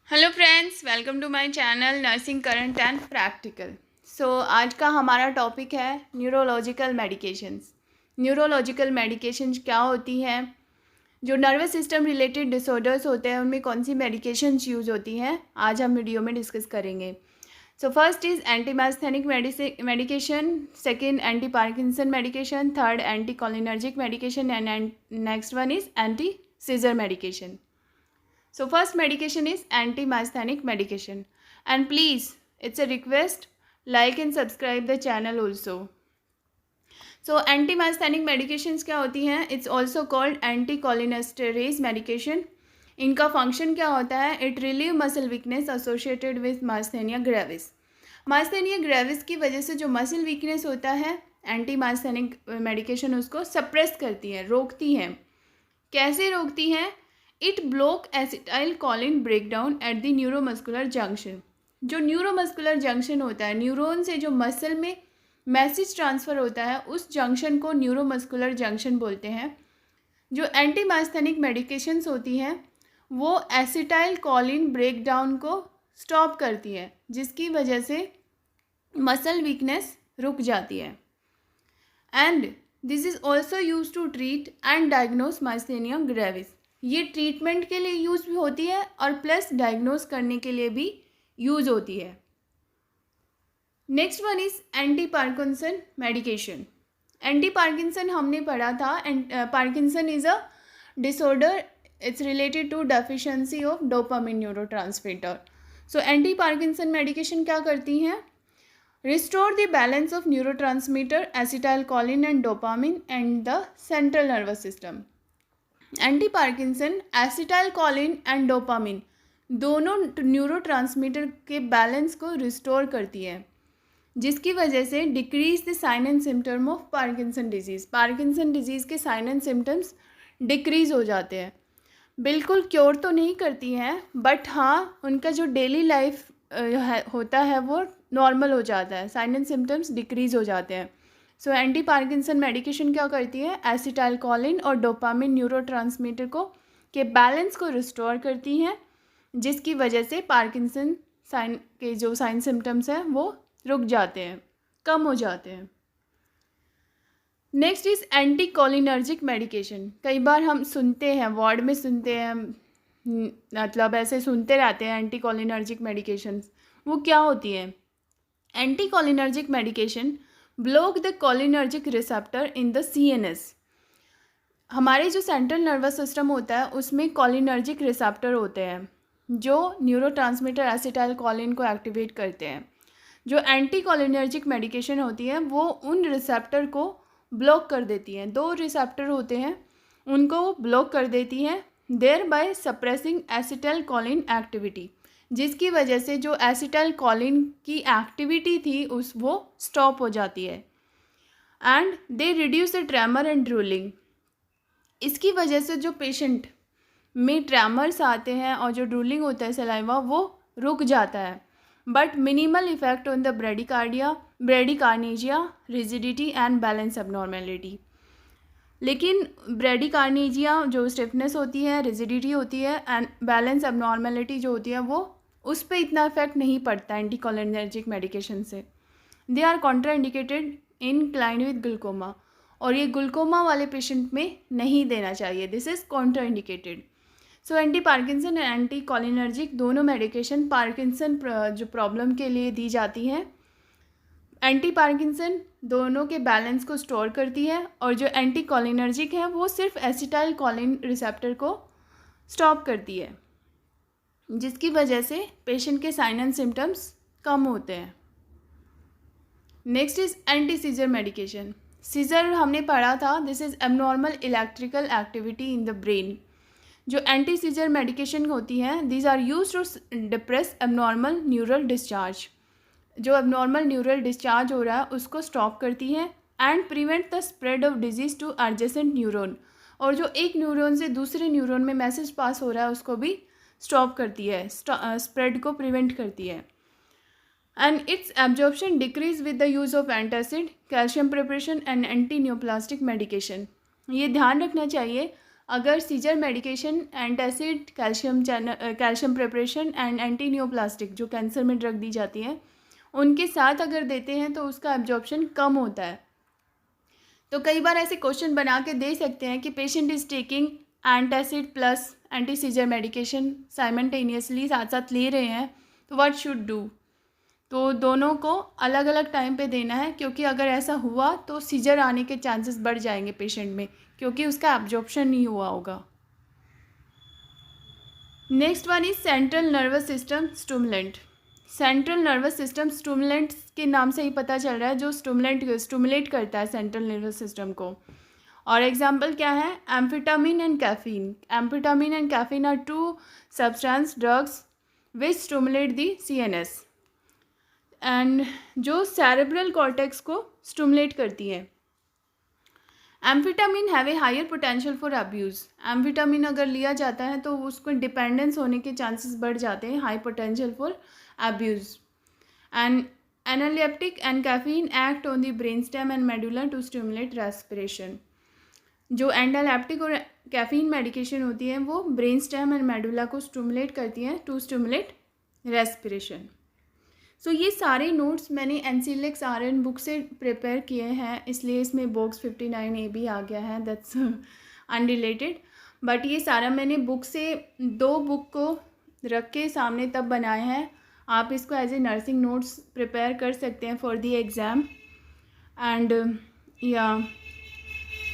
Hello friends, welcome to my channel nursing current and practical. आज का हमारा topic है न्यूरोलॉजिकल मेडिकेशंस। न्यूरोलॉजिकल मेडिकेशंस क्या होती हैं, जो नर्वस सिस्टम रिलेटेड डिसऑर्डर्स होते हैं उनमें कौन सी मेडिकेशंस यूज़ होती हैं, आज हम वीडियो में डिस्कस करेंगे। First is antimyasthenic medication, second anti Parkinson medication, third anti cholinergic medication and next one is anti seizure medication. So first medication is anti-myasthenic medication, and please, it's a request, like and subscribe the channel also. So anti-myasthenic medications क्या होती हैं? It's also called anticholinesterase medication. इनका function क्या होता है? It relieve muscle weakness associated with myasthenia gravis. myasthenia gravis की वजह से जो मसल वीकनेस होता है, एंटी माइस्थेनिक मेडिकेशन उसको सप्रेस करती है, रोकती है. कैसे रोकती हैं? It block acetyl Colin breakdown at the neuromuscular junction. जो न्यूरोमस्कुलर जंक्शन होता है, न्यूरॉन से जो मसल में मैसेज ट्रांसफ़र होता है, उस जंक्शन को न्यूरोमस्कुलर जंक्शन बोलते हैं. जो एंटी माइस्थेनिक मेडिकेशंस होती हैं वो एसिटाइल कॉलिन ब्रेकडाउन को स्टॉप करती है, जिसकी वजह से मसल वीकनेस रुक जाती है. And this is also use to treat and diagnose myasthenia gravis. ये ट्रीटमेंट के लिए यूज़ भी होती है और प्लस डायग्नोस करने के लिए भी यूज़ होती है. Next one is anti Parkinson medication. Anti Parkinson हमने पढ़ा था. Parkinson is a disorder, it's related to deficiency of dopamine neurotransmitter. So anti Parkinson medication क्या करती हैं? Restore the balance of neurotransmitter acetylcholine and dopamine and the central nervous system. Anti Parkinson acetylcholine and dopamine दोनों neurotransmitter के balance को restore करती है, जिसकी वजह से decrease the sign and symptom of Parkinson disease. Parkinson disease के sign and symptoms decrease हो जाते हैं. बिल्कुल क्योर तो नहीं करती हैं, बट हाँ, उनका जो डेली लाइफ होता है वो नॉर्मल हो जाता है, साइन एंड सिम्टम्स डिक्रीज़ हो जाते हैं. सो एंटी पार्किंसन मेडिकेशन क्या करती है? एसिटाइल कॉलिन और डोपामिन न्यूरोट्रांसमीटर को के बैलेंस को रिस्टोर करती हैं, जिसकी वजह से पार्किंसन साइन के जो साइन सिम्टम्स हैं वो रुक जाते हैं, कम हो जाते हैं. Next is anti cholinergic medication. कई बार हम सुनते हैं, वार्ड में सुनते हैं, मतलब ऐसे सुनते रहते हैं एंटी कोलिनर्जिक मेडिकेशंस. वो क्या होती है? Anti cholinergic medication block the cholinergic receptor in the CNS. हमारे जो सेंट्रल नर्वस सिस्टम होता है उसमें कोलिनर्जिक रिसेप्टर होते हैं जो न्यूरोट्रांसमीटर एसिटाइल कॉलिन को एक्टिवेट करते हैं. जो एंटी कोलिनर्जिक मेडिकेशन होती है वो उन रिसेप्टर को ब्लॉक कर देती हैं. 2 रिसेप्टर होते हैं, उनको ब्लॉक कर देती हैं, thereby suppressing acetylcholine activity, जिसकी वजह से जो एसिटाइल कॉलिन की एक्टिविटी थी वो स्टॉप हो जाती है. And they reduce the tremor and drooling. इसकी वजह से जो पेशेंट में ट्रेमर्स आते हैं और जो ड्रूलिंग होता है सलाइवा वो रुक जाता है, but minimal effect on the bradykinesia, rigidity and balance abnormality. लेकिन ब्रेडिकार्नीजिया जो स्टिफनेस होती है, रिजिडिटी होती है एंड बैलेंस एबनॉर्मेलिटी जो होती है वो उस पर इतना इफेक्ट नहीं पड़ता एंटी कोलिनर्जिक मेडिकेशन से. They are contraindicated in client with glaucoma, और ये ग्लूकोमा वाले पेशेंट में नहीं देना चाहिए. This is contraindicated. So anti Parkinson and anti cholinergic दोनों मेडिकेशन पार्किंसन जो प्रॉब्लम के लिए दी जाती हैं. एंटी पार्किंसन दोनों के बैलेंस को स्टोर करती है और जो एंटी कोलिनर्जिक है वो सिर्फ एसिटाइल कॉलिन रिसेप्टर को स्टॉप करती है, जिसकी वजह से पेशेंट के साइन एंड सिम्टम्स कम होते हैं. Next is anti seizure medication. Seizure हमने पढ़ा था, this is abnormal electrical activity in the brain. जो एंटी सीजर मेडिकेशन होती हैं, these are use to depress abnormal neural discharge. जो एबनॉर्मल न्यूरल डिस्चार्ज हो रहा है उसको स्टॉप करती हैं and prevent the spread of disease to adjacent neuron. और जो एक न्यूरॉन से दूसरे न्यूरॉन में मैसेज पास हो रहा है उसको भी स्टॉप करती है, स्प्रेड को प्रिवेंट करती है. And its absorption decrease with the use of antacid, calcium preparation and anti neoplastic medication. ये ध्यान रखना चाहिए, अगर seizure medication antacid, calcium preparation and anti neoplastic जो कैंसर में ड्रग दी जाती है उनके साथ अगर देते हैं तो उसका एब्जॉर्प्शन कम होता है। तो कई बार ऐसे क्वेश्चन बना के दे सकते हैं कि patient is taking antacid plus anti seizure medication simultaneously, साथ साथ ले रहे हैं, तो व्हाट शुड डू। तो दोनों को अलग अलग टाइम पे देना है, क्योंकि अगर ऐसा हुआ तो सीजर आने के चांसेस बढ़ जाएंगे पेशेंट में, क्योंकि उसका एब्जॉर्प्शन नहीं हुआ होगा। Next one is central nervous system stimulant. Central nervous system stimulant के नाम से ही पता चल रहा है, जो स्टिमुलेट करता है सेंट्रल नर्वस सिस्टम को। और एग्जाम्पल क्या है, amphetamine and caffeine. Amphetamine and caffeine are two substance drugs which stimulate the CNS and जो सेरेब्रल कॉर्टेक्स को स्टिमुलेट करती है। Amphetamine have a higher potential for abuse. Amphetamine अगर लिया जाता है तो उसको डिपेंडेंस होने के चांसेस बढ़ जाते हैं, high potential for abuse. And analeptic and caffeine act on the brain stem and medulla to stimulate respiration. जो एनालिप्टिक और कैफीन मेडिकेशन होती है वो ब्रेन स्टेम एंड मेडुला को स्टिमुलेट करती हैं टू स्टिमुलेट रेस्पिरेशन। सो ये सारे नोट्स मैंने NCLEX RN बुक से प्रिपेयर किए हैं, इसलिए इसमें बॉक्स 59A भी आ गया है, दैट्स अनरिलेटेड। बट ये सारा मैंने बुक से 2 बुक को रख के सामने तब बनाए हैं। आप इसको as a nursing notes prepare कर सकते हैं फॉर दी एग्ज़ाम। एंड या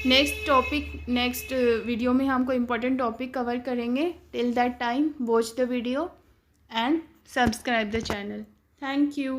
नेक्स्ट वीडियो में हम कोई इम्पोर्टेंट टॉपिक कवर करेंगे। Till that time watch the video and subscribe the channel. Thank you.